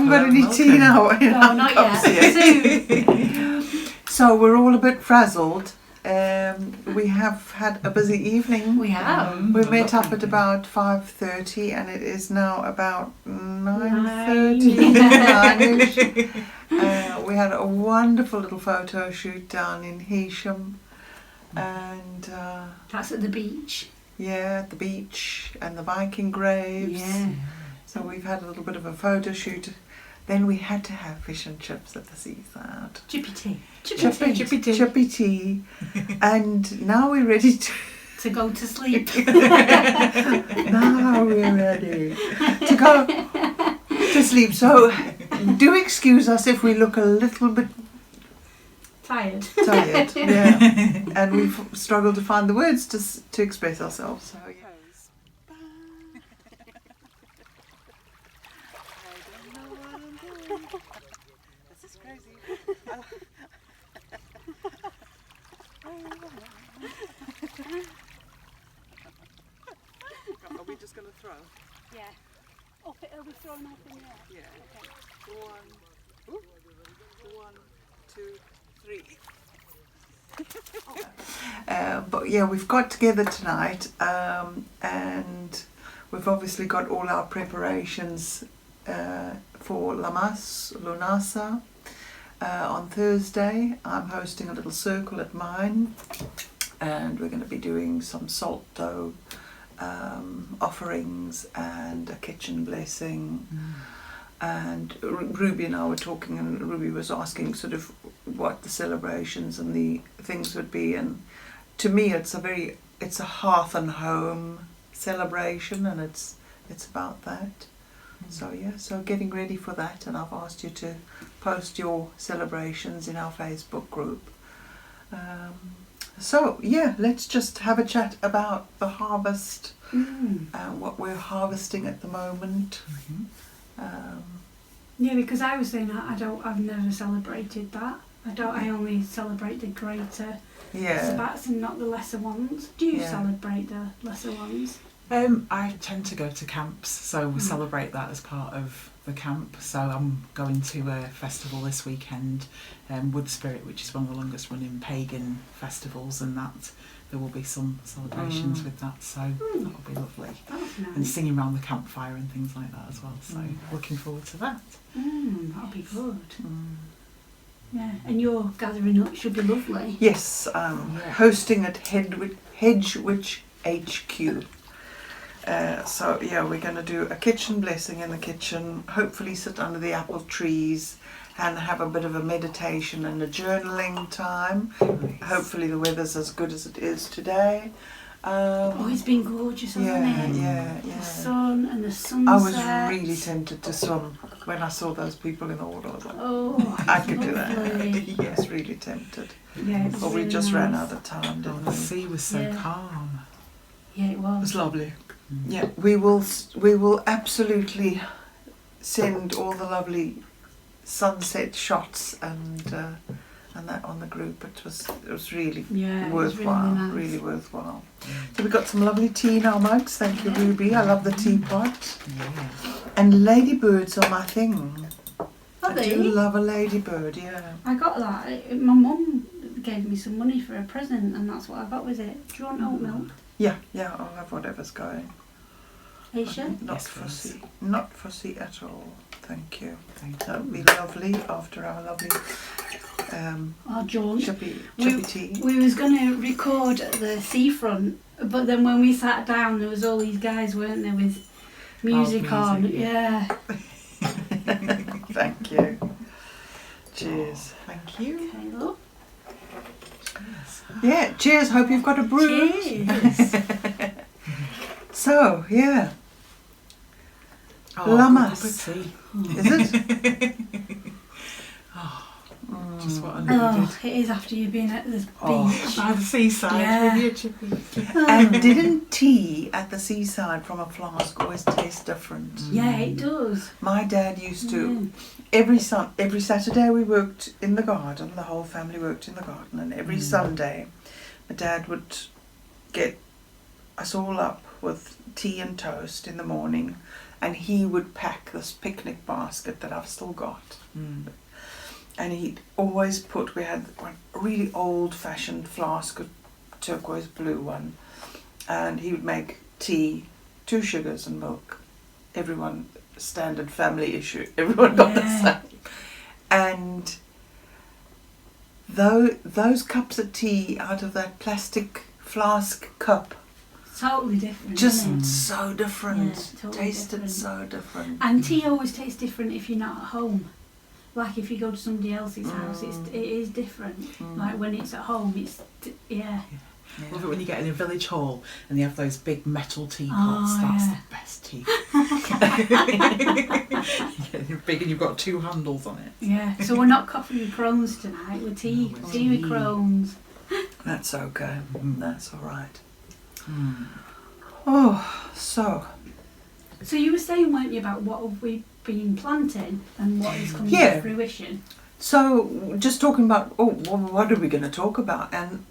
haven't got any tea now. No, not yet. Soon. So we're all a bit frazzled. We have had a busy evening. We have. We met up at about 5:30 and it is now about 9:30. 9-ish. We had a wonderful little photo shoot down in Heysham. And that's at the beach. Yeah, at the beach and the Viking graves. Yeah. So we've had a little bit of a photo shoot. Then we had to have fish and chips at the seaside. Chippy tea. Chippy tea. And now we're ready to go to sleep. Now we're ready to go to sleep. So do excuse us if we look a little bit tired. Yeah. And we've struggled to find the words to express ourselves. So yeah. This is crazy. Are we just going to throw? Yeah. It'll be thrown up in the air. Yeah. Okay. 1, 2, 3. But yeah, we've got together tonight, and we've obviously got all our preparations for Lammas, Lunasa. On Thursday, I'm hosting a little circle at mine, and we're going to be doing some salt dough offerings and a kitchen blessing. And Ruby and I were talking, and Ruby was asking sort of what the celebrations and the things would be, and to me it's a hearth and home celebration, and it's about that. So yeah, so getting ready for that, and I've asked you to post your celebrations in our Facebook group. So yeah, let's just have a chat about the harvest, what we're harvesting at the moment. Yeah, because I was saying I've never celebrated that. I only celebrate the greater sabbats and not the lesser ones. Do you celebrate the lesser ones? I tend to go to camps, so we celebrate that as part of the camp. So I'm going to a festival this weekend, Wood Spirit, which is one of the longest running pagan festivals, and that there will be some celebrations with that, so that'll be lovely. That's nice. And singing around the campfire and things like that as well, so looking forward to that. That'll be good. Yeah, and your gathering up should be lovely. Yes, hosting at Hedgewich HQ. So yeah, we're going to do a kitchen blessing in the kitchen, hopefully sit under the apple trees and have a bit of a meditation and a journaling time. Nice. Hopefully the weather's as good as it is today. It's been gorgeous, hasn't it? Yeah. The sun and the sunset. I was really tempted to swim when I saw those people in the water. I was like, I could do that. Yes, really tempted. Yeah, but we just ran out of time, didn't we? The sea was so calm. Yeah, it was. It was lovely. Yeah, we will absolutely send all the lovely sunset shots and that on the group. It was really worthwhile, really worthwhile. So we got some lovely tea in our mugs. Thank you, Ruby. I love the teapot. Yeah. And ladybirds are my thing. Are they? I do love a ladybird. Yeah. I got that. My mum gave me some money for a present, and that's what I got with it. Do you want oat milk? Yeah. I'll have whatever's going. Are you sure? Not fussy at all. Thank you. That would be lovely after our lovely John. Chippy tea. We was going to record at the seafront, but then when we sat down, there was all these guys, weren't there, with music on. Yeah. Thank you. Cheers. Thank you. Okay, look. Cheers. Yeah, cheers. Hope you've got a brew. Cheers. So, yeah. Lammas. Is it? Just what I needed. It is after you've been at the beach. By the seaside with your chippy. And didn't tea at the seaside from a flask always taste different? Yeah, it does. My dad used to, every Saturday we worked in the garden, the whole family worked in the garden, and every Sunday my dad would get us all up with tea and toast in the morning, and he would pack this picnic basket that I've still got. And he'd always we had a really old-fashioned flask, a turquoise blue one, and he would make tea, 2 sugars and milk. Everyone, standard family issue, everyone got the same. And those cups of tea out of that plastic flask cup, totally different. Just so different. Yeah, totally Tasted different. so different. And tea always tastes different if you're not at home. Like if you go to somebody else's house, it is different. Like when it's at home, Yeah. Love it when you get in a village hall and they have those big metal teapots. That's the best tea. You're big and you've got 2 handles on it. Yeah. So we're not coffee with Crones tonight. We're tea. Tea with Crones. That's okay. That's all right. Oh, so you were saying, weren't you, about what have we been planting and what is coming to fruition? So just talking about, what are we going to talk about? And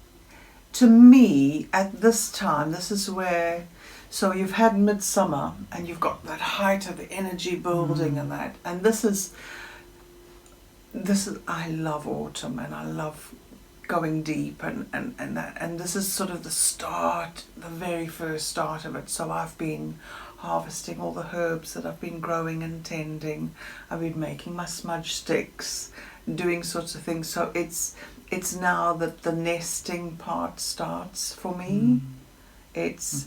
to me, at this time, this is where, so you've had midsummer and you've got that height of the energy building and that, and this is, I love autumn and I love going deep and that, and this is sort of the very first start of it. So I've been harvesting all the herbs that I've been growing and tending. I've been making my smudge sticks, doing sorts of things. So it's now that the nesting part starts for me. It's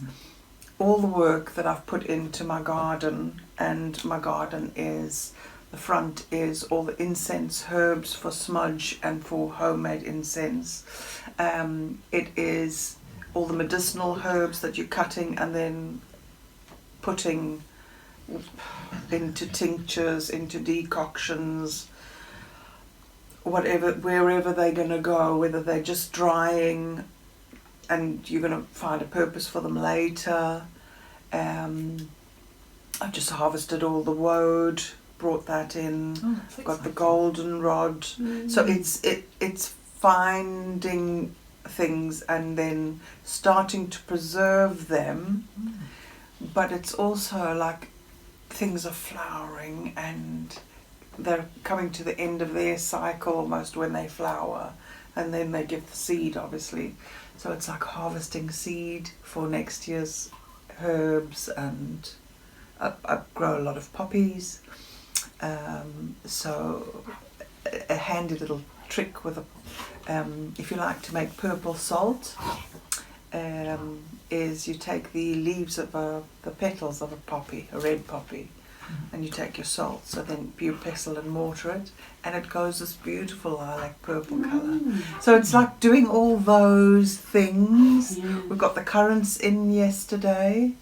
all the work that I've put into my garden, and my garden is, the front is all the incense herbs for smudge and for homemade incense. It is all the medicinal herbs that you're cutting and then putting into tinctures, into decoctions, wherever they're going to go, whether they're just drying and you're going to find a purpose for them later. I've just harvested all the woad, brought that in, got the goldenrod. So it's finding things and then starting to preserve them, but it's also like things are flowering and they're coming to the end of their cycle almost when they flower, and then they give the seed, obviously. So it's like harvesting seed for next year's herbs, and I grow a lot of poppies. So a handy little trick with if you like to make purple salt, is you take the leaves of the petals of a poppy, a red poppy, and you take your salt, so then you pestle and mortar it, and it goes this beautiful lilac purple colour. So it's like doing all those things. We've got the currants in yesterday,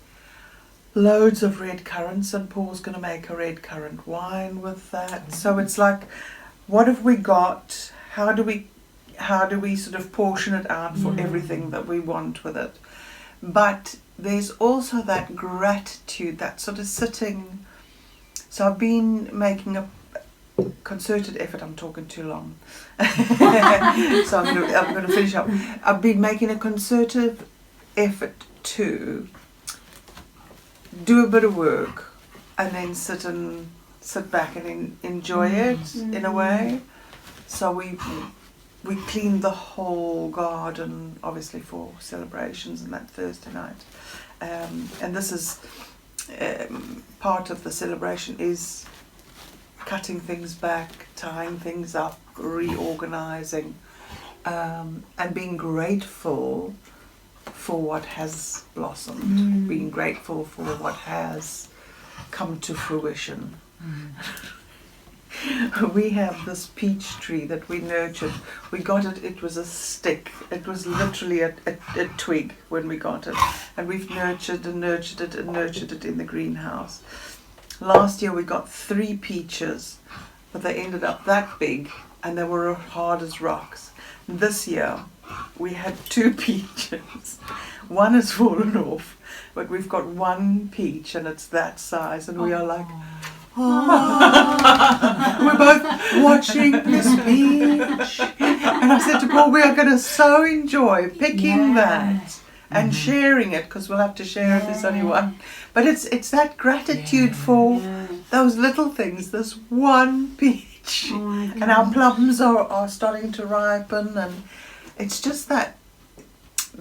loads of red currants, and Paul's going to make a red currant wine with that. So it's like, what have we got? How do we sort of portion it out for everything that we want with it? But there's also that gratitude, that sort of sitting. So I've been making a concerted effort. I'm talking too long, so I'm going to finish up. I've been making a concerted effort to do a bit of work and then sit back and enjoy it in a way. So we cleaned the whole garden, obviously for celebrations and that Thursday night, and this is part of the celebration is cutting things back, tying things up, reorganizing, and being grateful for what has blossomed, being grateful for what has come to fruition. We have this peach tree that we nurtured. We got it, it was a stick. It was literally a twig when we got it. And we've nurtured and nurtured it and nurtured it in the greenhouse. Last year we got 3 peaches, but they ended up that big and they were hard as rocks. This year we had 2 peaches. One has fallen off, but we've got 1 peach and it's that size, and we are like, we're both watching this peach. And I said to Paul, we are going to so enjoy picking that and sharing it, because we'll have to share it, there's only one. But it's that gratitude for those little things. This one peach, and our plums are starting to ripen, and it's just that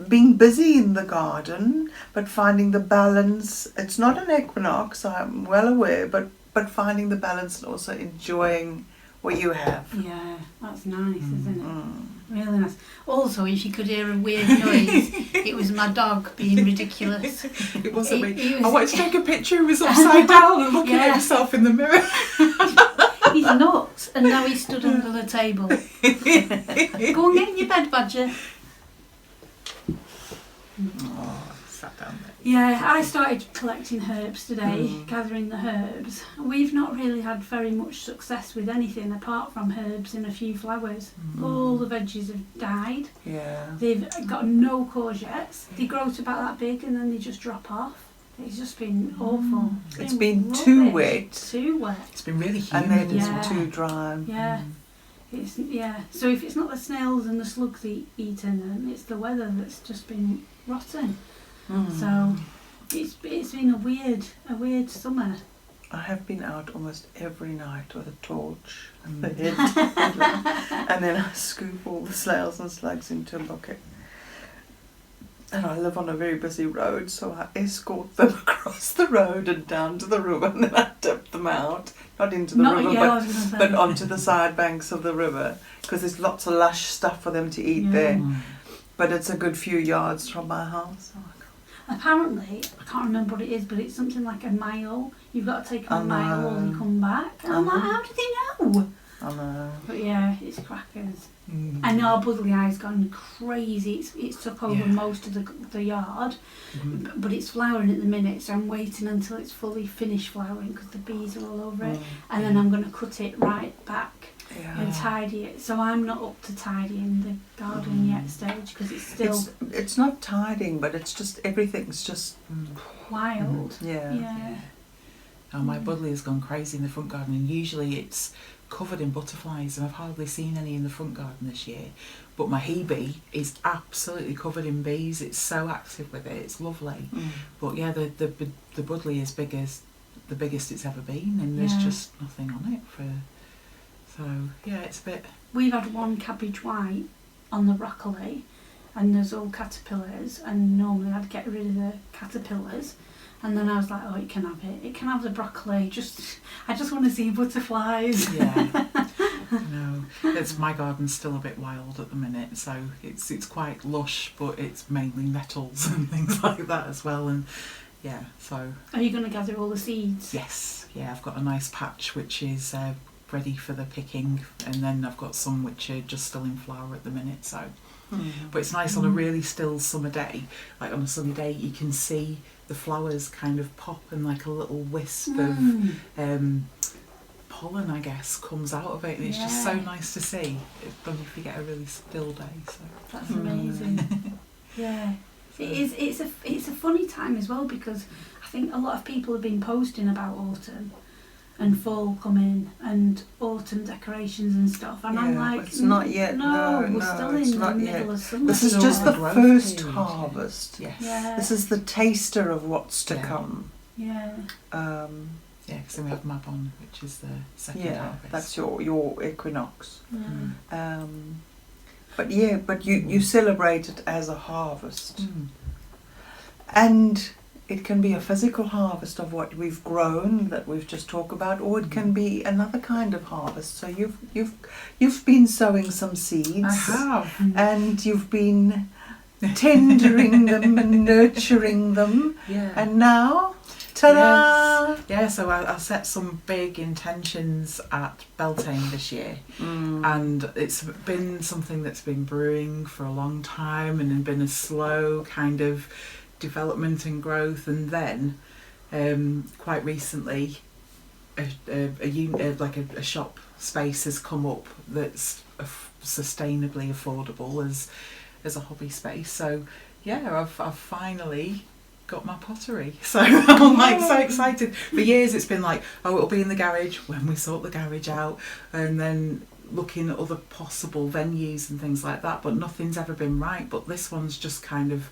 being busy in the garden, but finding the balance. It's not an equinox, I'm well aware, but finding the balance and also enjoying what you have. Yeah, that's nice, isn't it? Really nice. Also, if you could hear a weird noise, it was my dog being ridiculous. It wasn't me. I wanted to take a picture. He was upside down and looking at himself in the mirror. He's nuts, and now he's stood under the table. Go and get in your bed, Badger. Oh, sat down there. Yeah, I started collecting herbs today, gathering the herbs. We've not really had very much success with anything apart from herbs and a few flowers. All the veggies have died. Yeah. They've got no courgettes. They grow to about that big and then they just drop off. It's just been awful. It's been too wet. Too wet. It's been really humid. And then it's too dry. Yeah. So if it's not the snails and the slugs eating them, it's the weather that's just been rotten. So it's been a weird summer. I have been out almost every night with a torch and the head, and then I scoop all the snails and slugs into a bucket. And I live on a very busy road, so I escort them across the road and down to the river, and then I tip them out, not into the river, but onto the side banks of the river, because there's lots of lush stuff for them to eat there. But it's a good few yards from my house. Apparently, I can't remember what it is, but it's something like a mile. You've got to take a mile and come back. And I'm like, how do they know? I know. But yeah, it's crackers. And our buzzly eye's gone crazy. It's took over most of the yard, but it's flowering at the minute, so I'm waiting until it's fully finished flowering because the bees are all over it, and then I'm going to cut it right back and tidy it. So I'm not up to tidying the garden yet stage because it's still... It's not tidying, but it's just, everything's just... wild. Yeah. Oh, my buddleia has gone crazy in the front garden, and usually it's covered in butterflies, and I've hardly seen any in the front garden this year. But my hebe is absolutely covered in bees. It's so active with it. It's lovely. But yeah, the buddleia is the biggest it's ever been, and there's just nothing on it for. So yeah, it's a bit. We've had one cabbage white on the broccoli, and there's all caterpillars, and normally I'd get rid of the caterpillars. And then I was like, oh, it can have it. It can have the broccoli. I just want to see butterflies. Yeah. No, my garden's still a bit wild at the minute, so it's quite lush, but it's mainly nettles and things like that as well. And yeah, so. Are you going to gather all the seeds? Yes. Yeah, I've got a nice patch which is ready for the picking, and then I've got some which are just still in flower at the minute. So. But it's nice on a really still summer day. Like on a sunny day, you can see the flowers kind of pop, and like a little wisp of pollen, I guess, comes out of it, and it's just so nice to see. If you get a really still day, so that's amazing. Yeah, it is. It's a funny time as well, because I think a lot of people have been posting about autumn and fall coming and autumn decorations and stuff, and I'm like, it's not yet. No, we're still in the middle of summer. This is just the first harvest. Yes. Yeah. This is the taster of what's to come. Yeah. Yeah, because then we have Mabon, which is the second harvest. That's your equinox. But you celebrate it as a harvest, and it can be a physical harvest of what we've grown that we've just talked about, or it can be another kind of harvest. So you've been sowing some seeds. I have, and you've been tendering them and nurturing them, and now. Ta-da! Yeah, so I set some big intentions at Beltane this year, and it's been something that's been brewing for a long time, and been a slow kind of development and growth, and then quite recently a shop space has come up that's sustainably affordable as a hobby space. So yeah, I've finally got my pottery, so I'm like so excited. For years it's been like, oh, it'll be in the garage when we sort the garage out, and then looking at other possible venues and things like that, but nothing's ever been right. But this one's just kind of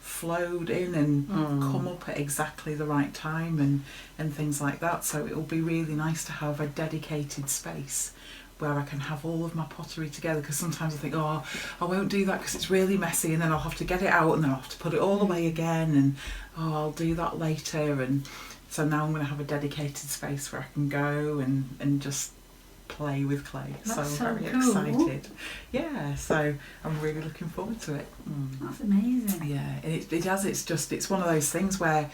flowed in and come up at exactly the right time and things like that. So it'll be really nice to have a dedicated space where I can have all of my pottery together, because sometimes I think, oh, I won't do that because it's really messy, and then I'll have to get it out and then I'll have to put it all away again, and I'll do that later. And so now I'm going to have a dedicated space where I can go and just play with clay. That's so I'm very cool. excited. Yeah, so I'm really looking forward to it. That's amazing. Yeah, and it's one of those things where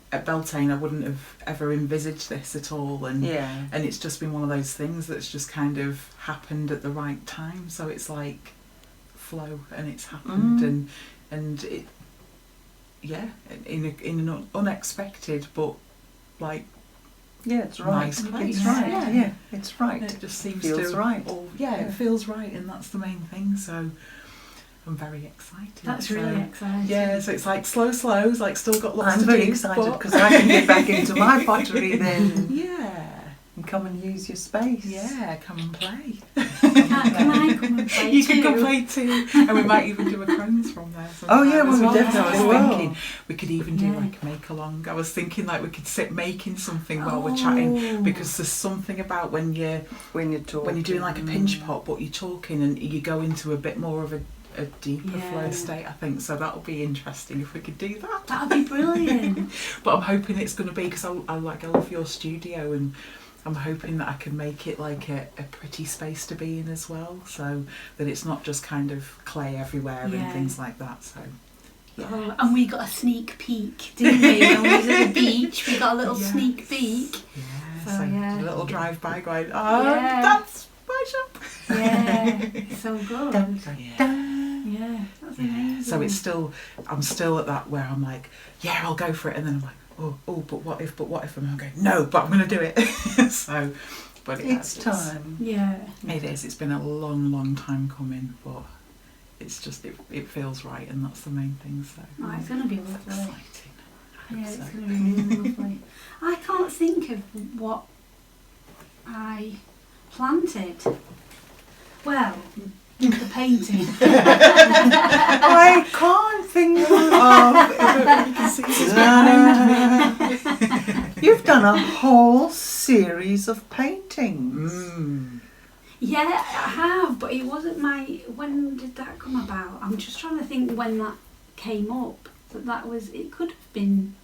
at Beltane I wouldn't have ever envisaged this at all, and it's just been one of those things that's just kind of happened at the right time. So it's like flow, and it's happened, and it, in an unexpected but like it's right. Nice place. It's right. Yeah, it's right. It just seems feels to right. It feels right, and that's the main thing. So I'm very excited. That's really exciting. Yeah, so it's like slow, it's like still got lots to do. I'm very excited because I can get back into my pottery then. Yeah. And come and use your space. Yeah, come and play. Can I come and play You too? can come play too. And we might even do a Crones from there sometime. Oh yeah, as well, we well. definitely I was will. thinking we could even do like a make along. I was thinking like we could sit making something while we're chatting, because there's something about when you're doing like a pinch pot, but you're talking and you go into a bit more of a deeper flow state, I think. So that'll be interesting if we could do that. That'd be brilliant. But I'm hoping it's going to be, because I love your studio, and I'm hoping that I can make it like a pretty space to be in as well, so that it's not just kind of clay everywhere and things like that. So Oh, and we got a sneak peek, didn't we? When we was at the beach, we got a little sneak peek. So a little drive-by going, that's my shop. Yeah, so good. Yeah, that's amazing. So I'm still at that where I'm like, yeah, I'll go for it, and then I'm like, oh, but what if, and I'm going, no, but I'm going to do it. So, but it's time. Yeah. It is. It's been a long time coming, but it's just, it feels right, and that's the main thing. So It's going to be lovely. Exciting. Yeah, it's going to be really lovely. I can't think of what I planted. Well, the painting. I can't think of. You've done a whole series of paintings. Yeah, I have, but it wasn't when did that come about? I'm just trying to think when that came up. It could have been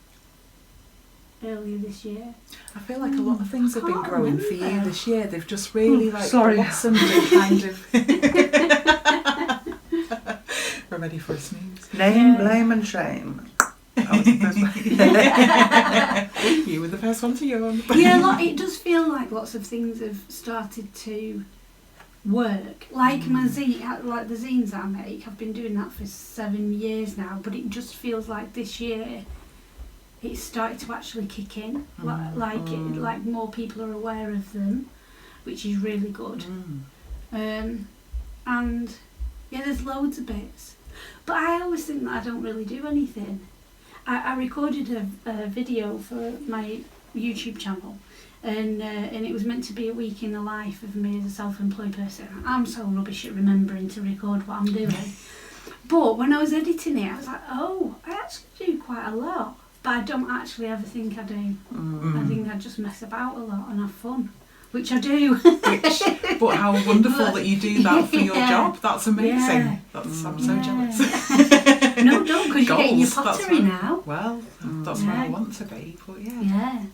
earlier this year. I feel like a lot of things have been can't growing for you remember. this year. They've just really blossomed and kind of. We're ready for a snooze. Name, blame and shame. I was the first one. You were the first one to yawn. Yeah, it does feel like lots of things have started to work. Like my zine, like the zines that I make, I've been doing that for 7 years now, but it just feels like this year it's started to actually kick in. Like more people are aware of them, which is really good. And yeah, there's loads of bits. But I always think that I don't really do anything. I recorded a video for my YouTube channel, and it was meant to be a week in the life of me as a self-employed person. I'm so rubbish at remembering to record what I'm doing. But when I was editing it, I was like, oh, I actually do quite a lot. But I don't actually ever think I do. I think I just mess about a lot and have fun. Which I do. But how wonderful that you do that for your job. That's amazing. Yeah. I'm so jealous. No, don't, because you're getting your pottery now. Well, that's where I want to be. But yeah.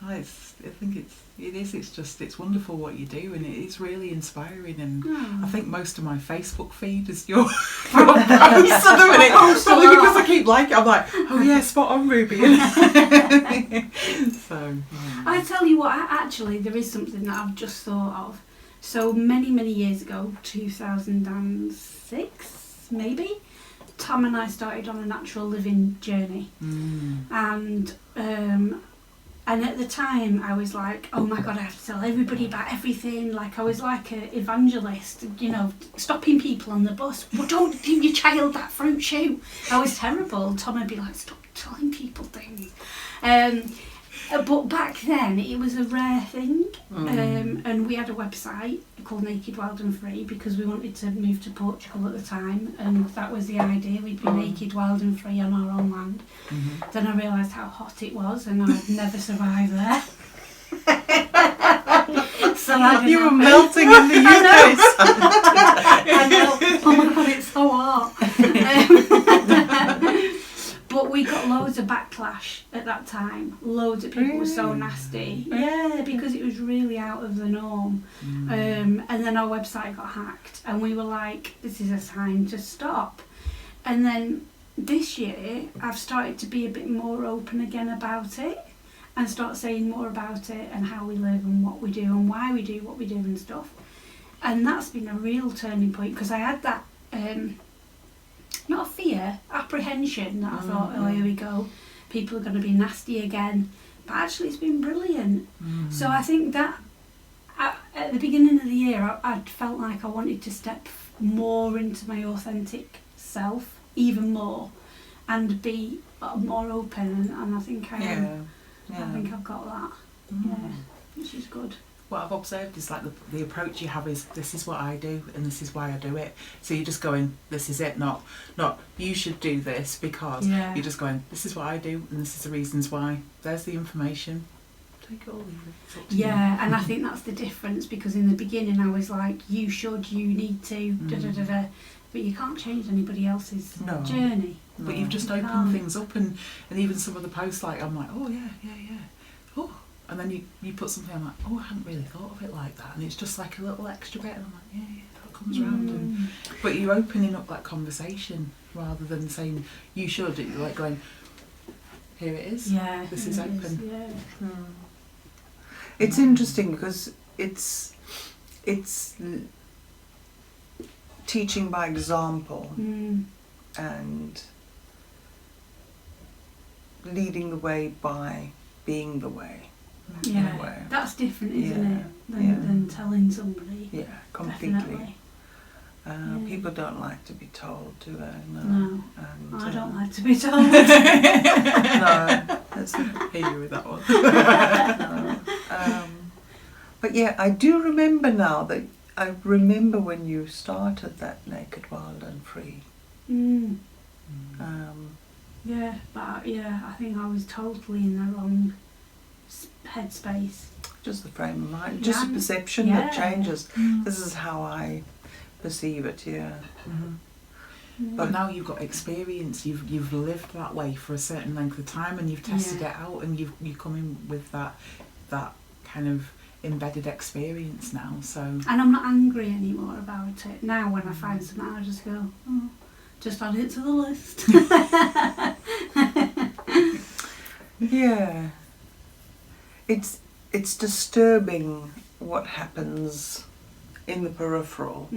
I think it's wonderful what you do, and it is really inspiring, and I think most of my Facebook feed is your posts at the minute. Probably because I keep liking it. I'm like, oh yeah, spot on, Ruby. So I tell you what, actually there is something that I've just thought of. So many years ago, 2006 maybe, Tom and I started on a natural living journey, and at the time I was like, oh my god, I have to tell everybody about everything. Like, I was like an evangelist, stopping people on the bus. Well, don't give your child that fruit shoe. I was terrible. Tom would be like, stop telling people things. But back then it was a rare thing, Mm. and we had a website called Naked, Wild and Free because we wanted to move to Portugal at the time, and that was the idea. We'd be naked, wild and free on our own land. Mm-hmm. Then I realised how hot it was and I'd never survive there. So You were melting in the UK. I know. Oh my god, it's so hot. But we got loads of backlash at that time. Loads of people were so nasty. Yeah, because it was really out of the norm. And then our website got hacked and we were like, this is a sign to stop. And then this year I've started to be a bit more open again about it and start saying more about it and how we live and what we do and why we do what we do and stuff. And that's been a real turning point because I had that not a fear, apprehension that I thought, oh, here we go, people are going to be nasty again. But actually it's been brilliant. So I think that at the beginning of the year I'd felt like I wanted to step more into my authentic self, even more, and be more open, and I think I am. I think I've got that, which is good. What I've observed is like the approach you have is, this is what I do and this is why I do it. So you're just going, this is it, not you should do this because. You're just going, this is what I do and this is the reasons why. There's the information. Take it all, leave it. It's up to you. And I think that's the difference, because in the beginning I was like, you should, you need to, but you can't change anybody else's journey. But you've just opened things up, and even some of the posts, like, I'm like, oh yeah. Oh, and then you put something, I'm like, oh, I hadn't really thought of it like that, and it's just like a little extra bit, and I'm like, yeah, that comes round. But you're opening up that conversation rather than saying you should. You're like going, here it is. This is open. It's interesting because it's teaching by example and leading the way by being the way. In a way. That's different, isn't it? Than telling somebody. Yeah, completely. Definitely. People don't like to be told, do they? No. And, I don't like to be told. No, that's Hear you with that one. But yeah, I do remember now that I remember when you started that Naked, Wild and Free. But I think I was totally in the wrong headspace. Just the frame of mind, just a perception that changes. This is how I perceive it. But now you've got experience. You've lived that way for a certain length of time, and you've tested it out, and you come in with that kind of embedded experience now. So. And I'm not angry anymore about it. Now when I find something, I just go, oh, just add it to the list. Yeah. It's disturbing what happens in the peripheral.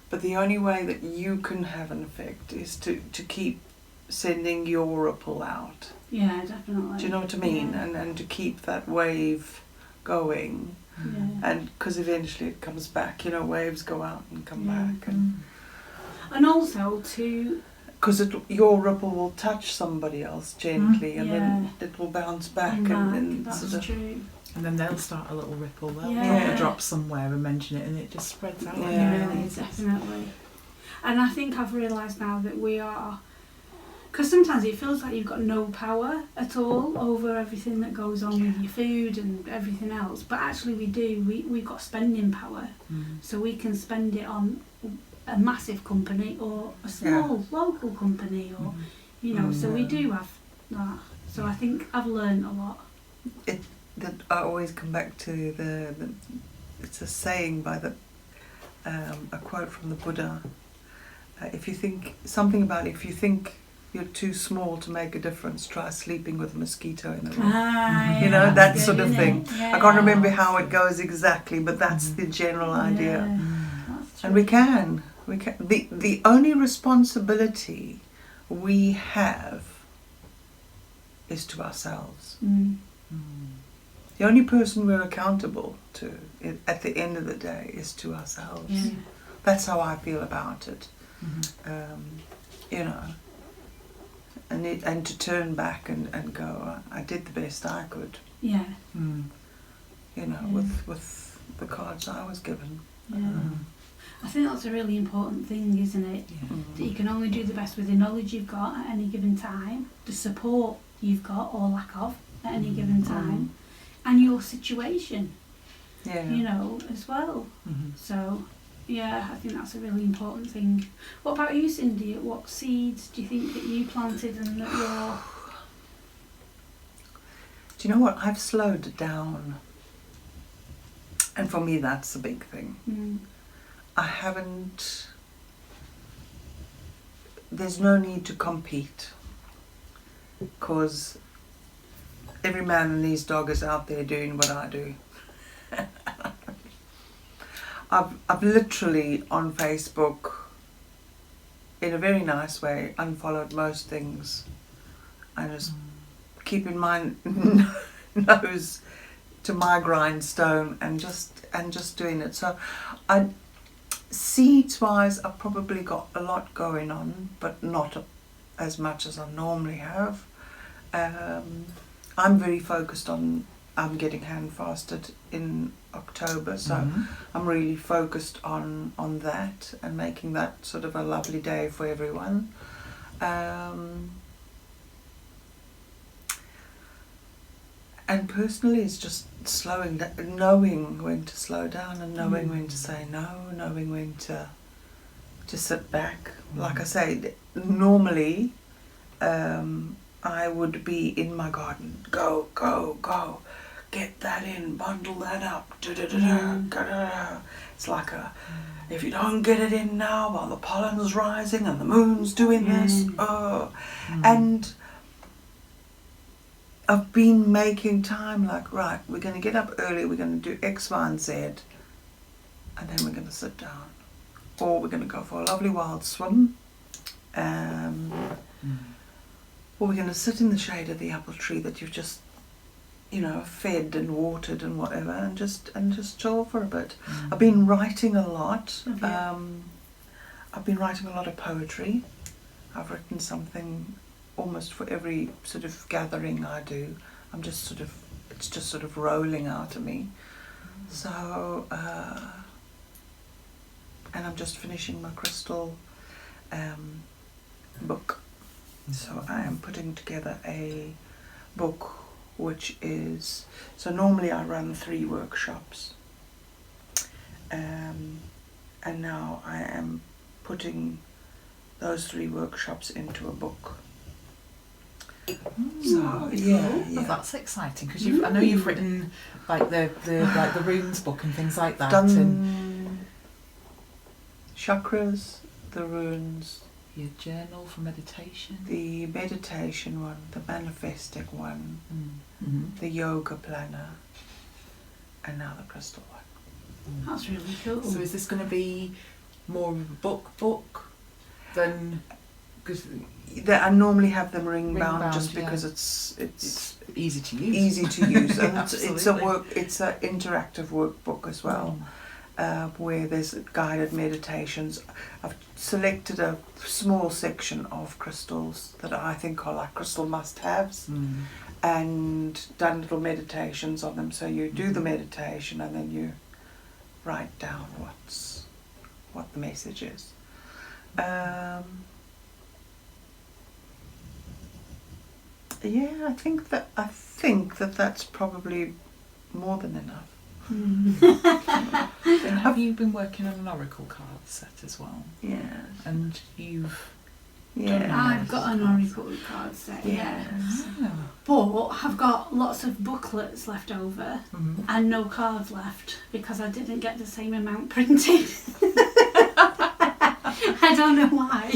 But the only way that you can have an effect is to keep sending your ripple out. Yeah, definitely. Do you know what I mean? And to keep that wave going. And because eventually it comes back, waves go out and come back. And also to... Because your ripple will touch somebody else gently, and then it will bounce back. And that's true. And then they'll start a little ripple. They'll put a drop somewhere and mention it, and it just spreads out. Definitely. And I think I've realised now that we are... Because sometimes it feels like you've got no power at all over everything that goes on with your food and everything else. But actually we do. We've got spending power. So we can spend it on a massive company or a small local company, or so we do have that. So I think I've learned a lot. That I always come back to the it's a saying by a quote from the Buddha. If you think you're too small to make a difference, try sleeping with a mosquito in the room. That sort of thing. I can't remember how it goes exactly, but that's the general idea. And we can. The only responsibility we have is to ourselves. The only person we're accountable to at the end of the day is to ourselves. That's how I feel about it. and to turn back and go, I did the best I could, Yeah. Mm. you know, Yeah. with the cards I was given. Yeah. I think that's a really important thing, isn't it? Yeah. That you can only do the best with the knowledge you've got at any given time, the support you've got or lack of at any given time, and your situation, Yeah. you know, as well. Mm-hmm. So, yeah, I think that's a really important thing. What about you, Cindy? What seeds do you think that you planted and that you're... Do you know what? I've slowed down. And for me, that's a big thing. I haven't... There's no need to compete. Because every man and his dog is out there doing what I do. I've literally on Facebook, in a very nice way, unfollowed most things. I just keep in mind nose to my grindstone and just doing it. So seeds wise, I've probably got a lot going on, but not as much as I normally have. I'm very focused on, I'm getting hand fasted in October, so I'm really focused on that and making that sort of a lovely day for everyone. And personally, it's just slowing down, knowing when to slow down and knowing when to say no, knowing when to sit back. Like I say, normally I would be in my garden, go, go, go, get that in, bundle that up, da-da-da-da. It's like if you don't get it in now while the pollen's rising and the moon's doing this, and I've been making time like, right, we're going to get up early, we're going to do X, Y and Z, and then we're going to sit down. Or we're going to go for a lovely wild swim, or we're going to sit in the shade of the apple tree that you've just, you know, fed and watered and whatever, and just chill for a bit. I've been writing a lot. I've been writing a lot of poetry. I've written something almost for every sort of gathering I do. It's just sort of rolling out of me. So, and I'm just finishing my crystal book. So I am putting together a book which is, so normally I run 3 workshops, and now I am putting those 3 workshops into a book. So yeah. Oh, that's exciting because I know you've written like the runes book and things like that. Done chakras, the runes, your journal for meditation, the meditation one, the manifesting one, the yoga planner, and now the crystal one. That's really cool. So is this going to be more of a book than... Because I normally have them ring bound just yeah. because it's easy to use. Easy to use, and it's Absolutely. it's an interactive workbook as well, where there's guided meditations. I've selected a small section of crystals that I think are like crystal must-haves, and done little meditations on them. So you do the meditation and then you write down what the message is. Yeah, I think that that's probably more than enough. And have you been working on an oracle card set as well? Yes. And you've Yeah. I've got an oracle card set, Yes. but I've got lots of booklets left over and no cards left because I didn't get the same amount printed. I don't know why.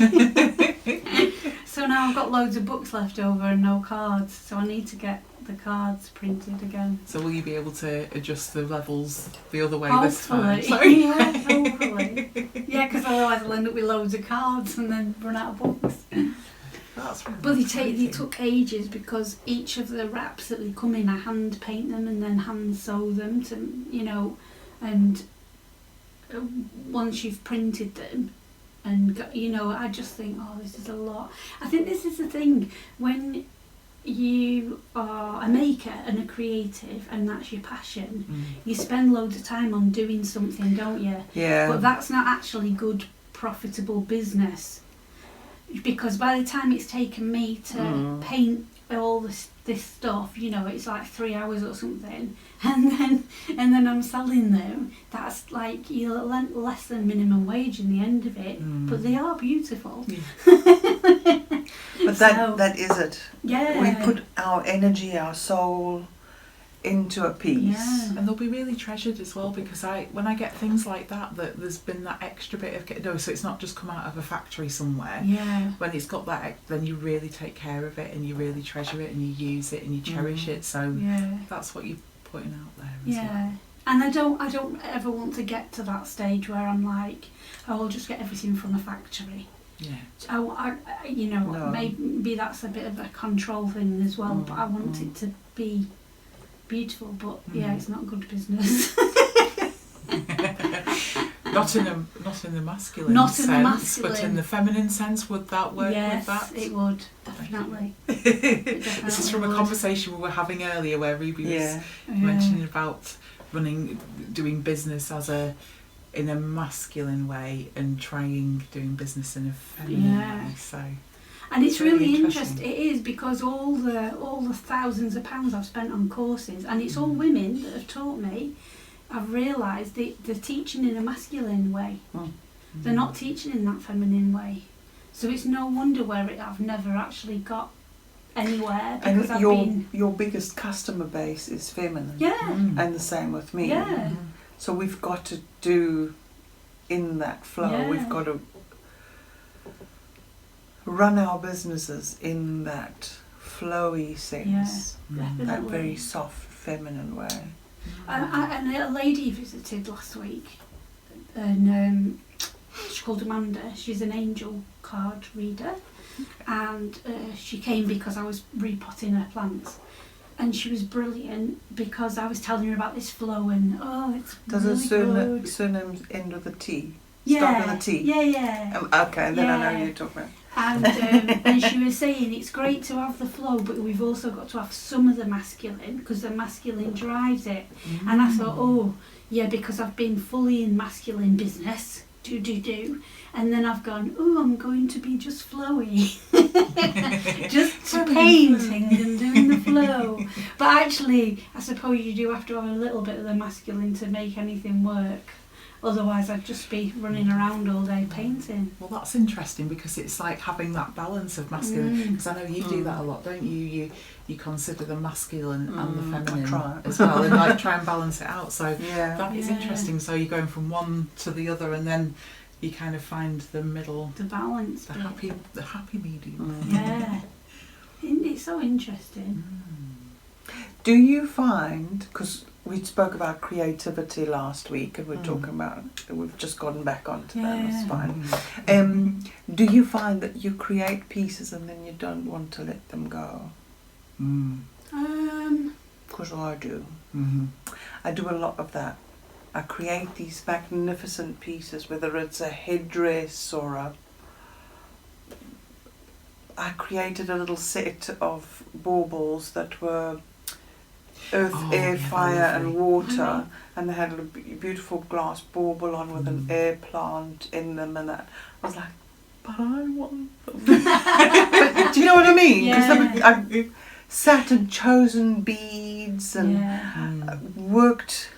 So now I've got loads of books left over and no cards, so I need to get the cards printed again. So will you be able to adjust the levels the other way Hopefully. this time? Sorry. Yeah, hopefully. Yeah, because otherwise I'll end up with loads of cards and then run out of books. That's really But they exciting. took ages because each of the wraps that they come in, I hand paint them and then hand sew them to, and once you've printed them, and you know, I just think, oh, this is a lot. I think this is the thing, when you are a maker and a creative and that's your passion, you spend loads of time on doing something, don't you? Yeah. But that's not actually good, profitable business, because by the time it's taken me to paint all this stuff, you know, it's like 3 hours or something, and then I'm selling them. That's like, you're less than minimum wage in the end of it, but they are beautiful. But that is it. Yeah. We put our energy, our soul into a piece. Yeah. And they'll be really treasured as well, because when I get things like that there's been that extra bit of dough, so it's not just come out of a factory somewhere. Yeah. When it's got that, then you really take care of it and you really treasure it and you use it and you cherish it. So that's what you're putting out there as well. And I don't ever want to get to that stage where I'm like, oh, I'll just get everything from the factory. Yeah. I you know, maybe that's a bit of a control thing as well, but I want it to be beautiful, but it's not good business. Not in the masculine Not sense, in the masculine. but in the feminine sense, would that work with that? Yes, it would, definitely. This is from a conversation we were having earlier where Ruby was mentioning about doing business in a masculine way and doing business in a feminine way. So. And it's really interesting. It is, because all the thousands of pounds I've spent on courses, and it's all women that have taught me, I've realised they're teaching in a masculine way. They're not teaching in that feminine way. So it's no wonder I've never actually got anywhere, because and your biggest customer base is feminine. Yeah. And the same with me. Yeah. So we've got to do in that flow. Yeah. We've got to run our businesses in that flowy sense, that very soft feminine way. And a lady visited last week, and she's called Amanda. She's an angel card reader, and she came because I was repotting her plants, and she was brilliant because I was telling her about this flow, and it's Does really her surname end with a T? Yeah. Start with a T? Yeah. Okay, and then I know who you're talking about. And she was saying it's great to have the flow, but we've also got to have some of the masculine, because the masculine drives it. And I thought, because I've been fully in masculine business, and then I've gone, I'm going to be just flowy, just painting and doing the flow. But actually, I suppose you do have to have a little bit of the masculine to make anything work. Otherwise, I'd just be running around all day painting. Well, that's interesting, because it's like having that balance of masculine. Because I know you do that a lot, don't you? You consider the masculine and the feminine as well, and like try and balance it out. So that is interesting. So you're going from one to the other, and then you kind of find the middle, the balance, the happy medium. Yeah, it's so interesting. Do you find, because we spoke about creativity last week, and we're talking about, we've just gotten back onto that, that's fine. Do you find that you create pieces and then you don't want to let them go? Because I do. I do a lot of that. I create these magnificent pieces, whether it's a headdress or I created a little set of baubles that were earth, air, fire and water, and they had a beautiful glass bauble on with an air plant in them, and that. I was like, but I want them. But do you know what I mean? Because I sat and chosen beads and worked.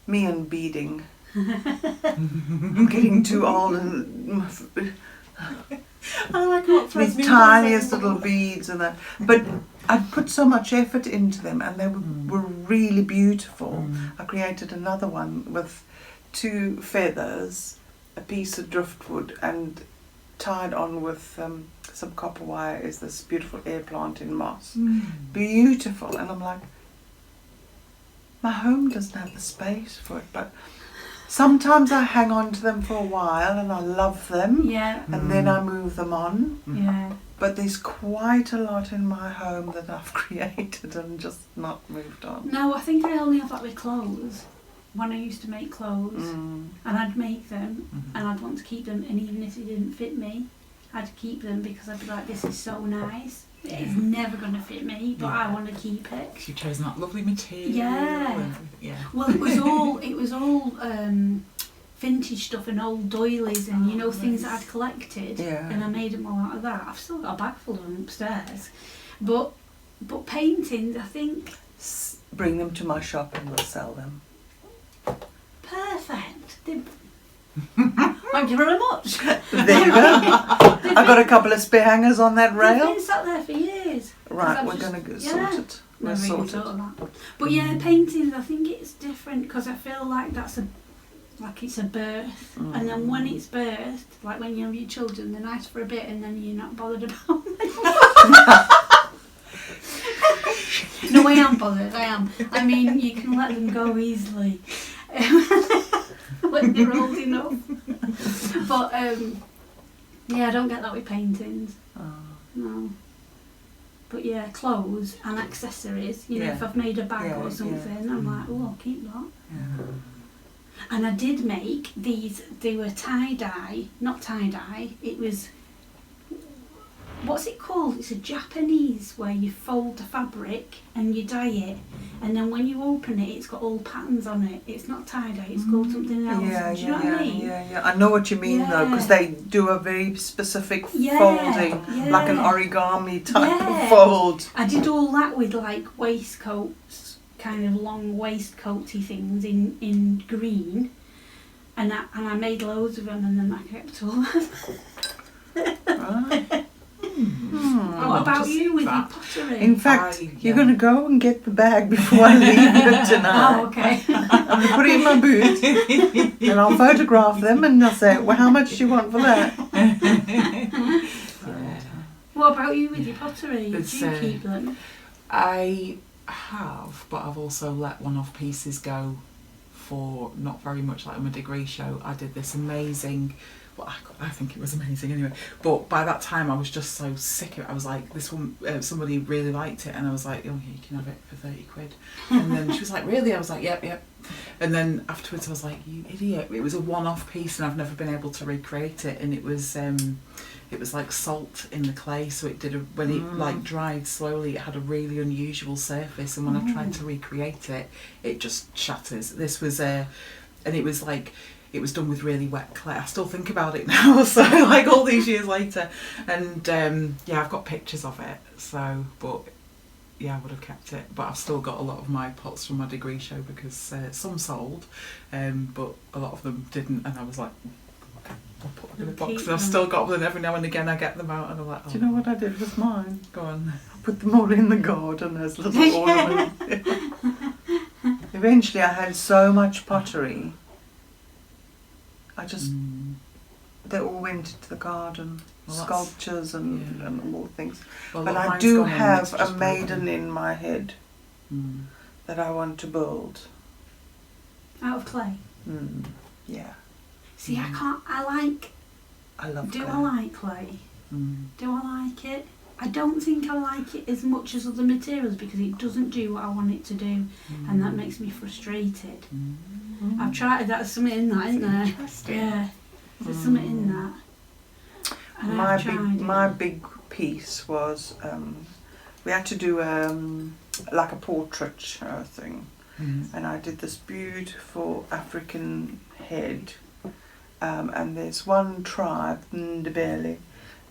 Me and beading. I'm getting too old and I like what these tiniest little beads and that. But I put so much effort into them, and they were really beautiful. I created another one with 2 feathers, a piece of driftwood, and tied on with some copper wire is this beautiful air plant in moss. Beautiful. And I'm like, my home doesn't have the space for it, but sometimes I hang on to them for a while and I love them, and then I move them on. But there's quite a lot in my home that I've created and just not moved on. No, I think I only have that with clothes. when I used to make clothes, and I'd make them, and I'd want to keep them, and even if they didn't fit me, I'd keep them because I'd be like, this is so nice. It's never going to fit me, but I want to keep it. You've chosen that lovely material. Yeah. Well, it was all vintage stuff and old doilies and things that I'd collected, and I made them all out of that. I've still got a bag full of them upstairs, but paintings, I think. Bring them to my shop and we'll sell them. Perfect. Thank you very much. There you go. I've got a couple of spear hangers on that They've rail. been sat there for years. Right, we're going to sort it. We'll sort it. But yeah, paintings, I think it's different because I feel like it's a birth, and then when it's birthed, like when you have your children, they're nice for a bit, and then you're not bothered about them. No, I am bothered. I am. I mean, you can let them go easily when they're old enough. But yeah, I don't get that with paintings. No. But yeah, clothes and accessories. If I've made a bag or something, I'm like, oh, I'll keep that. Yeah. And I did make these. They were tie-dye, not tie-dye. It was. What's it called? It's a Japanese where you fold the fabric and you dye it, and then when you open it, it's got all patterns on it. It's not tie-dye, it's called something else. Do you know what I mean? Yeah. I know what you mean though, because they do a very specific folding, like an origami type of fold. I did all that with like waistcoats, kind of long waistcoaty things in green, and I made loads of them, and then I kept all of them. Right. What about you with your pottery? In fact, you're going to go and get the bag before I leave here tonight. Oh, okay. I'm going to put it in my boot and I'll photograph them and I'll say, well, how much do you want for that? What about you with your pottery? Do you keep them? I have, but I've also let one-off pieces go for not very much. Like on my degree show, I did this amazing... I think it was amazing anyway, but by that time I was just so sick of it. I was like, this one, somebody really liked it, and I was like, oh yeah, you can have it for 30 quid. And then she was like, really? I was like, yep. And then afterwards I was like, you idiot, it was a one-off piece and I've never been able to recreate it. And it was like salt in the clay, so it did when it like dried slowly, it had a really unusual surface, and when I tried to recreate it, it just shatters. This was and it was like, it was done with really wet clay. I still think about it now, so like all these years later. And I've got pictures of it, so, but yeah, I would have kept it. But I've still got a lot of my pots from my degree show because some sold, but a lot of them didn't, and I was like, I'll put them in a box, and I've still got them, and every now and again I get them out and I'm like, oh. Do you know what I did with mine? Go on. I put them all in the garden as little ornaments. Eventually I had so much pottery, I just, they all went into the garden, sculptures and all things. Well, but I do have a maiden in my head that I want to build. Out of clay? Yeah. See, I love clay. I like clay? Do I like it? I don't think I like it as much as other materials because it doesn't do what I want it to do, and that makes me frustrated. I've tried, that's something in that, isn't there? Interesting. Yeah, there's something in that. And my big piece was, we had to do like a portrait thing, and I did this beautiful African head, and there's one tribe, Ndebele,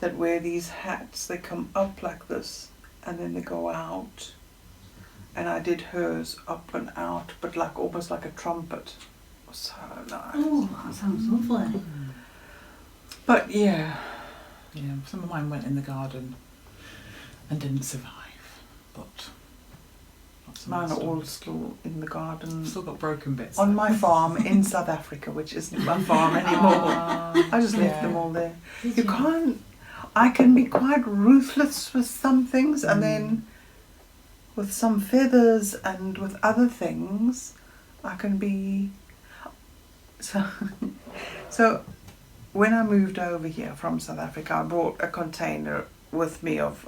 that wear these hats. They come up like this and then they go out, and I did hers up and out, but like almost like a trumpet. It was so nice. Oh, that sounds lovely. But yeah, some of mine went in the garden and didn't survive, but mine are all still in the garden. Still got broken bits on my farm in South Africa, which isn't my farm anymore. I just left them all there. You can't. I can be quite ruthless with some things, and then with some feathers and with other things, I can be. So when I moved over here from South Africa, I brought a container with me of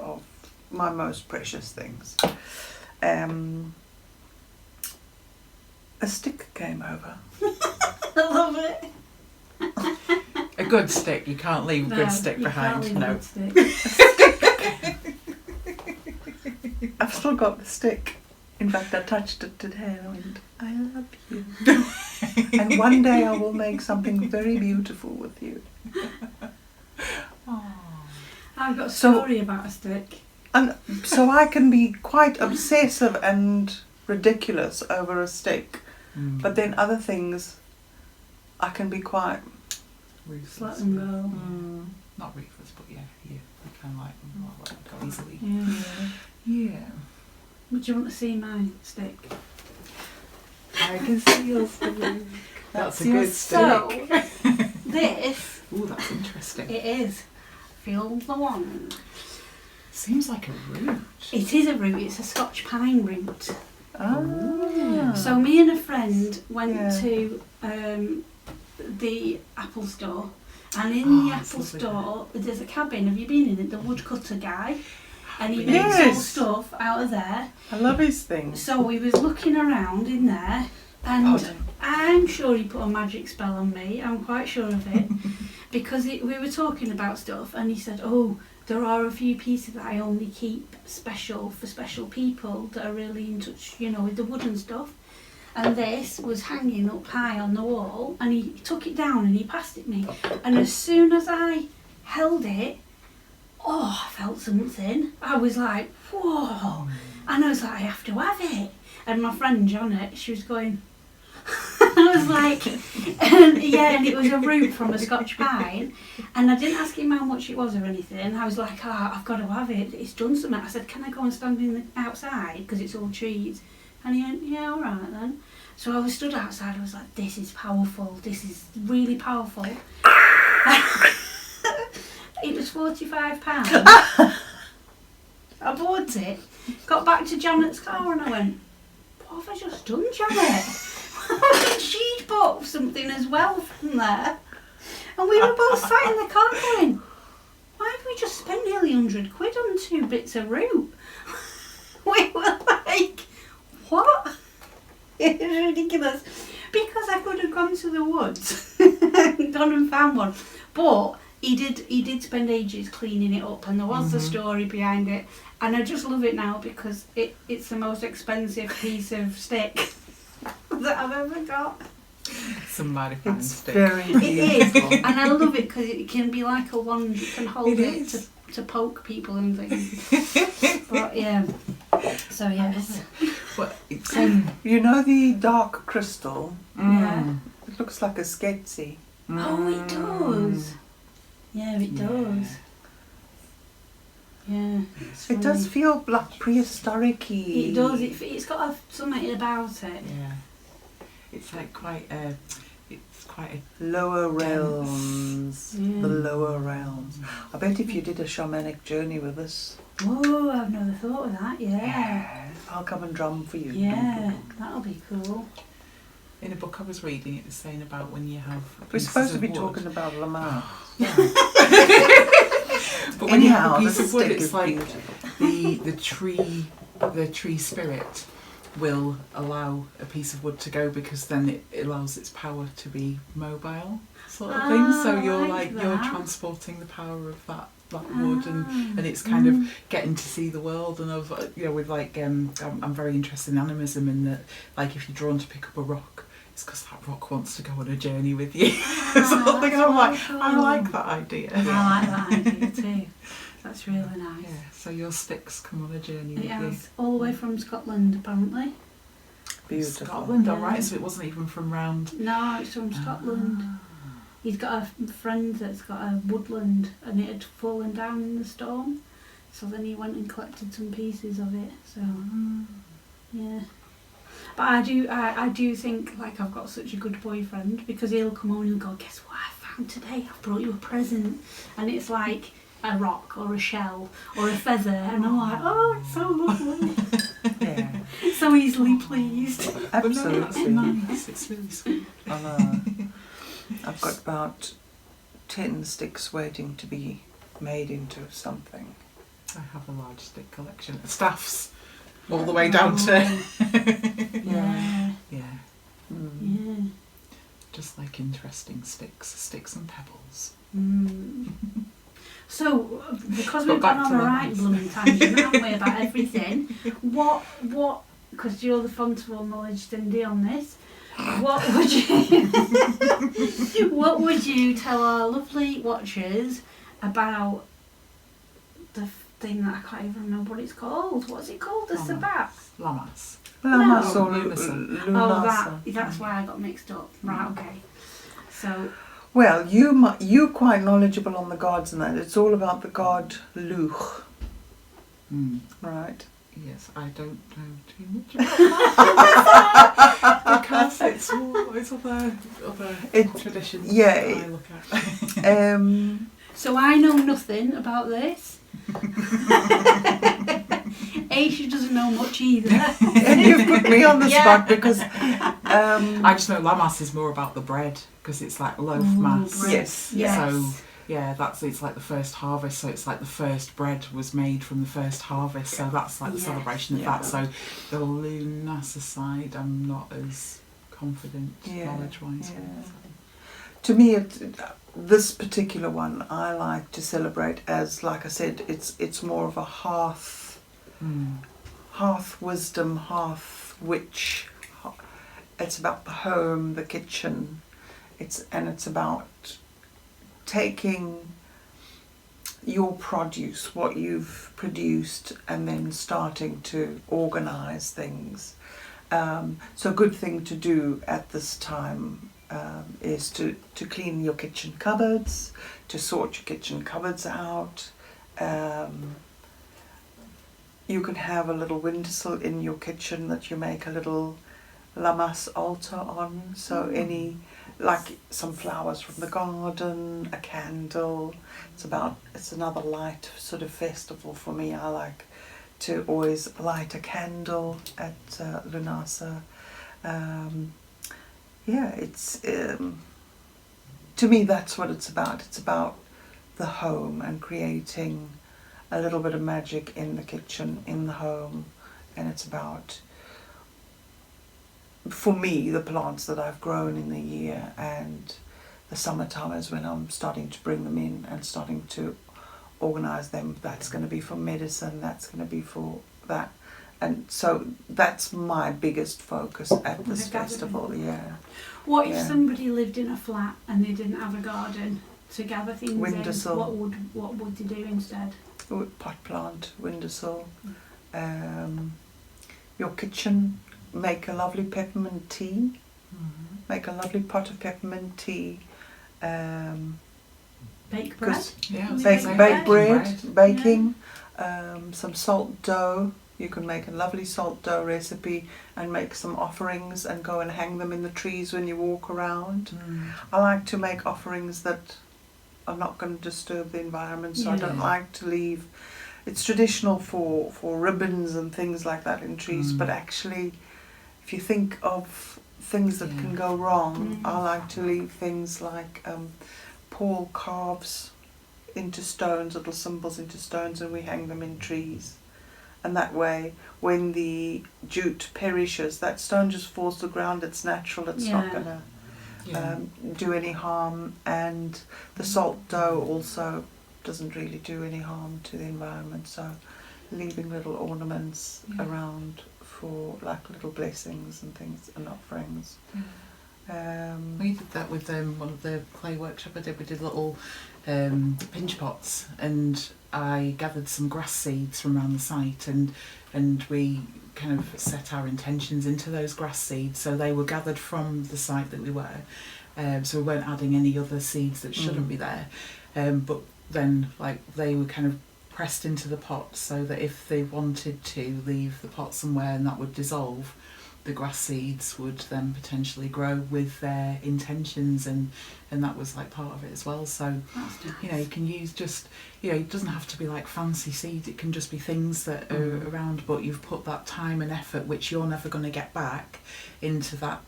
a stick came over. I love it. A good stick. You can't leave a good stick you behind. can't leave a No. good stick. I've still got the stick. In fact, I touched it today and I went, I love you. And one day I will make something very beautiful with you. I've got a So- story about a stick. And so I can be quite obsessive and ridiculous over a stick. But then other things, I can be quite... Ruthless. Let them go. Not ruthless, but yeah, you kind of like let them go easily. Yeah. Yeah. Would you want to see my stick? I can see your stick. That's a your good So, stick. this, Ooh, that's interesting. it is. Feel the wand. Seems like a root. It is a root, it's a Scotch pine root. Ah. So me and a friend went Yeah. to the Apple store, and in the that's Apple lovely. store there's a cabin. Have you been in it? The woodcutter guy, and he Yes. makes all stuff out of there. I love his things. So we was looking around in there, and I'm sure he put a magic spell on me. I'm quite sure of it, because we were talking about stuff, and he said, "Oh, there are a few pieces that I only keep special for special people that are really in touch, with the wood and stuff." And this was hanging up high on the wall, and he took it down and he passed it me. And as soon as I held it, I felt something. I was like, whoa. And I was like, I have to have it. And my friend Janet, she was going, I was like, and it was a root from a Scotch pine. And I didn't ask him how much it was or anything. I was like, I've got to have it. It's done something. I said, can I go and stand in the outside? Because it's all trees. And he went, yeah, all right then. So I was stood outside. I was like, this is powerful. This is really powerful. It was £45. I bought it, got back to Janet's car, and I went, what have I just done, Janet? She'd bought something as well from there. And we were both sat in the car going, why have we just spent nearly £100 on 2 bits of root? We were like, what? It was ridiculous. Because I could have gone to the woods and gone and found one. But he did spend ages cleaning it up, and there was the story behind it. And I just love it now because it's the most expensive piece of stick that I've ever got. Some mighty fine It's stick. very It is, beautiful. and I love it because it can be like a wand. You can hold It it is. to poke people and things. But yeah, so yes. But it's You know the dark crystal? Yeah. It looks like a sketchy. Oh, it does. Yeah, it does. Yeah. It does feel like prehistoric-y. It does. It's got something about it. Yeah. It's like quite a. It's quite a. Lower realms. Yeah. The lower realms. I bet if you did a shamanic journey with us, Oh, I've never thought of that. Yeah. I'll come and drum for you. Yeah, that'll be cool. In a book I was reading, it was saying about when you have. We're supposed to be wood, talking about Lammas. But when you have a Anyhow, piece the of wood, stick it's is like beautiful. the tree spirit will allow a piece of wood to go because then it allows its power to be mobile, sort of thing. So you're like you're that. transporting the power of that wood, and it's kind of getting to see the world. And of with like I'm very interested in animism, in that like if you're drawn to pick up a rock, it's because that rock wants to go on a journey with you. Sort of thing. And I'm like, I like that idea. I like that idea too. That's really nice. Yeah, so your sticks come on a journey It with you. has, all the way from Scotland apparently. Beautiful. Scotland, Yeah. alright, so it wasn't even from round. No, it's from Scotland. He's got a friend that's got a woodland, and it had fallen down in the storm. So then he went and collected some pieces of it. So yeah. But I do think like I've got such a good boyfriend, because he'll come home and he'll go, guess what I found today? I've brought you a present. And it's like a rock or a shell or a feather, and I'm like, oh, it's so lovely. Yeah, So easily pleased. But no, that's absolutely. nice, it's really sweet. I know. I've got about 10 sticks waiting to be made into something. I have a large stick collection. Staffs, all the way down to... Yeah. Yeah. just like interesting sticks and pebbles. So, because But we've back gone on to a right Lammas. blooming tangent, haven't we, about everything, what, because you're the font of all knowledge, Cindy, on this, what would you tell our lovely watchers about the thing that I can't even remember what it's called? What's it called? The sabat? Lammas. Lammas No. or Lunasa. Lunasa. That's why I got mixed up. Right, okay. So, Well, you're quite knowledgeable on the gods and that. It's all about the god Luch, right? Yes, I don't know too much about that because it's other traditions yeah, that I look at. so I know nothing about this. Aisha doesn't know much either. And you've put me on the spot because I just know Lammas is more about the bread because it's like loaf mass. Bread. Yes. So yeah, it's like the first harvest. So it's like the first bread was made from the first harvest. So that's like the celebration of that. So the Lunasa side, I'm not as confident knowledge-wise. Yeah. To me, this particular one I like to celebrate as, like I said, it's more of a hearth wisdom, hearth witch. It's about the home, the kitchen. It's about taking your produce, what you've produced, and then starting to organise things. So a good thing to do at this time is to clean your kitchen cupboards, to sort your kitchen cupboards out. You can have a little windowsill in your kitchen that you make a little Lammas altar on. So any, like some flowers from the garden, a candle. It's another light sort of festival for me. I like to always light a candle at Lunasa. It's to me that's what it's about. It's about the home and creating a little bit of magic in the kitchen, in the home, and it's about, for me, the plants that I've grown in the year, and the summertime is when I'm starting to bring them in and starting to organise them. That's going to be for medicine, that's going to be for that. And so that's my biggest focus at this festival, What if somebody lived in a flat and they didn't have a garden to gather things Windowsill. in? What would they do instead? Pot plant, windowsill. Your kitchen, make a lovely peppermint tea. Make a lovely pot of peppermint tea. Bake bread? Bake bread, baking. Some salt dough. You can make a lovely salt dough recipe and make some offerings and go and hang them in the trees when you walk around. I like to make offerings that are not going to disturb the environment, so I don't like to leave. It's traditional for ribbons and things like that in trees, but actually, if you think of things that can go wrong, I like to leave things like Paul carves into stones, little symbols into stones, and we hang them in trees. And that way, when the jute perishes, that stone just falls to the ground. It's natural. It's not going to do any harm. And the salt dough also doesn't really do any harm to the environment. So leaving little ornaments around for like little blessings and things and offerings. We did that with one of the clay workshop I did. We did little pinch pots, and I gathered some grass seeds from around the site, and we kind of set our intentions into those grass seeds. So they were gathered from the site that we were, so we weren't adding any other seeds that shouldn't be there. But then, like, they were kind of pressed into the pot so that if they wanted to leave the pot somewhere and that would dissolve, the grass seeds would then potentially grow with their intentions, and that was like part of it as well. So you know, you can use just, you know, it doesn't have to be like fancy seeds, it can just be things that are around, but you've put that time and effort which you're never going to get back into that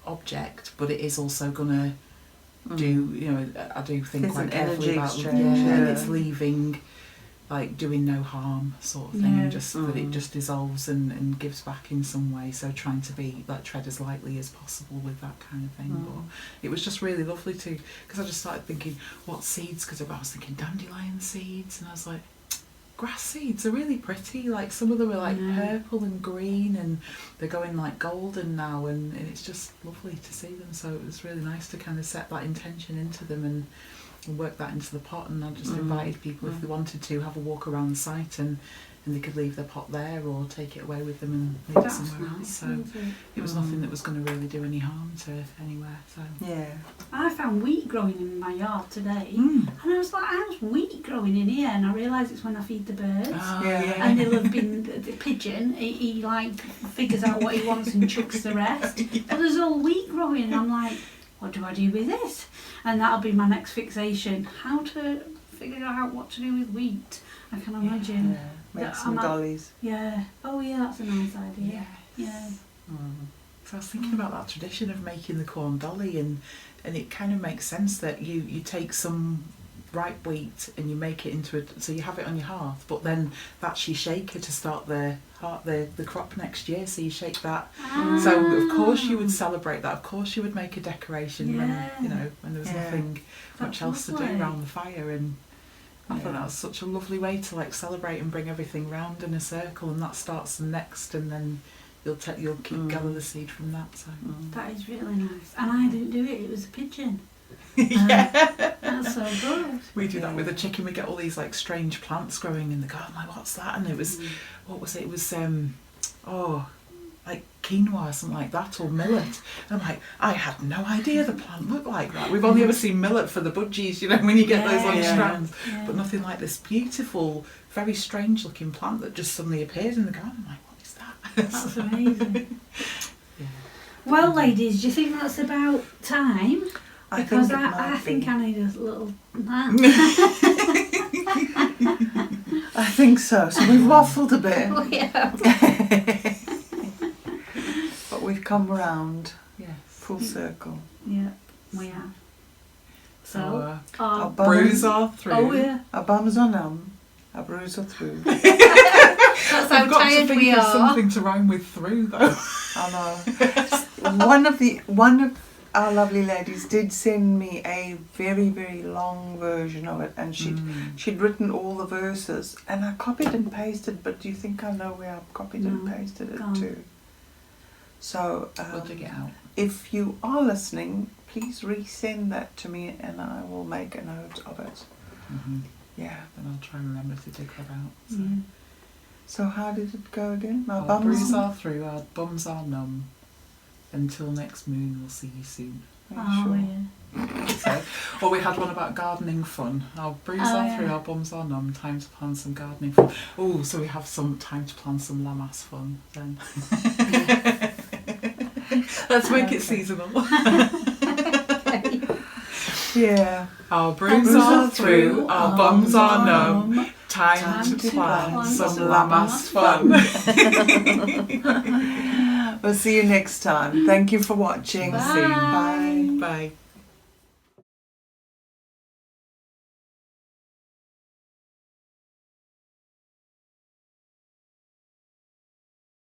object, but it is also going to do, you know, I do think it's quite an carefully energy about exchange, and it's leaving like doing no harm sort of thing, Yeah. and just that it just dissolves and gives back in some way. So trying to be like tread as lightly as possible with that kind of thing. But it was just really lovely to, because I just started thinking what seeds, because I was thinking dandelion seeds, and I was like, grass seeds are really pretty. Like some of them are like purple and green, and they're going like golden now, and it's just lovely to see them. So it was really nice to kind of set that intention into them and work that into the pot. And I just invited people, if they wanted to, have a walk around the site, and they could leave their pot there or take it away with them and leave That's it somewhere else. nice, So isn't it? it was nothing that was going to really do any harm to anywhere. So Yeah. I found wheat growing in my yard today, and I was like, how's wheat growing in here? And I realised it's when I feed the birds. Oh, Yeah. And they'll have been the pigeon. He like figures out what he wants and chucks the rest. But there's all wheat growing, and I'm like, what do I do with this? And that'll be my next fixation: how to figure out what to do with wheat. I can imagine. Yeah. Make That some I'm dollies. Yeah. Oh yeah, that's a nice idea. Yeah. So I was thinking about that tradition of making the corn dolly, and it kind of makes sense that you take some ripe wheat and you make it into a, so you have it on your hearth, but then that's your shaker to start the crop next year. So you shake that. So of course you would celebrate that. Of course you would make a decoration when when there was nothing much else to do around the fire. And I thought that was such a lovely way to like celebrate and bring everything round in a circle, and that starts the next, and then you'll gather the seed from that. So That is really nice. And I didn't do it. It was a pigeon. That's so good. We do that with a chicken. We get all these like strange plants growing in the garden. Like, what's that? And it was, what was it? It was like quinoa or something like that, or millet. And I'm like, I had no idea the plant looked like that. We've only ever seen millet for the budgies, when you get those long strands, but nothing like this beautiful, very strange looking plant that just suddenly appeared in the garden. I'm like, what is that? That's amazing. Well, ladies, do you think that's about time? Because I think I need a little nap. I think so. So we've waffled a bit. Oh, yeah. But we've come round. Yes. Full circle. Yeah, we have. So, Our brews are through. Oh, yeah. Our bums are numb. Our brews are through. That's how I've got tired to think we of are. something to rhyme with through, though. I know. One of our lovely ladies did send me a very, very long version of it, and she'd written all the verses, and I copied and pasted. But do you think I know where I copied and pasted it to? So We'll dig it out. if you are listening, please resend that to me, and I will make a note of it. Yeah. And I'll try and remember to dig that out. So, So how did it go again? My our bums brews are through, our bums are numb. Until next moon, we'll see you soon. Yeah. Or we had one about gardening fun. Our brews are through, our bums are numb. Time to plan some gardening fun. Oh, so we have some time to plan some Lammas fun then. Let's make it seasonal. Yeah. Our brews are through, our bums are numb. Time to plan some Lammas fun. We'll see you next time. Thank you for watching. Bye. See you. Bye. Bye.